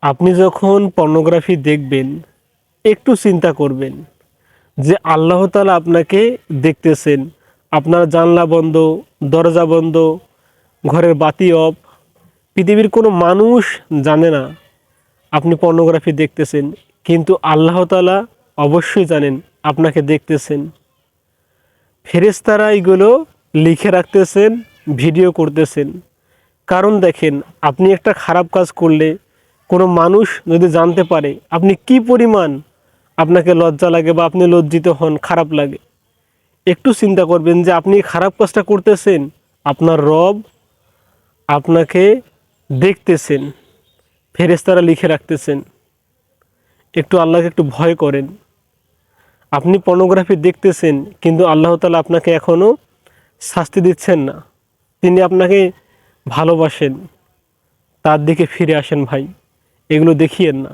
আপনি যখন পর্নোগ্রাফি দেখবেন একটু চিন্তা করবেন যে আল্লাহ তাআলা আপনাকে দেখতেছেন। আপনার জানলা বন্ধ, দরজা বন্ধ, ঘরের বাতি অফ, পৃথিবীর কোনো মানুষ জানে না আপনি পর্নোগ্রাফি দেখতেছেন, কিন্তু আল্লাহ তাআলা অবশ্যই জানেন আপনাকে দেখতেছেন। ফেরেশতারা এগুলো লিখে রাখতেছেন, ভিডিও করতেছেন। কারণ দেখেন, আপনি একটা খারাপ কাজ করলে কোনো মানুষ যদি জানতে পারে আপনি কি পরিমাণ আপনাকে লজ্জা লাগে বা আপনি লজ্জিত হন, খারাপ লাগে। একটু চিন্তা করবেন যে আপনি খারাপ কাজটা করতেছেন, আপনার রব আপনাকে দেখতেছেন, ফেরেশতারা লিখে রাখতেছেন। একটু আল্লাহকে একটু ভয় করেন। আপনি পর্নোগ্রাফি দেখতেছেন, কিন্তু আল্লাহ তাআলা আপনাকে এখনও শাস্তি দিচ্ছেন না। তিনি আপনাকে ভালোবাসেন। তার দিকে ফিরে আসেন ভাই, এগুলো দেখিয়েন না।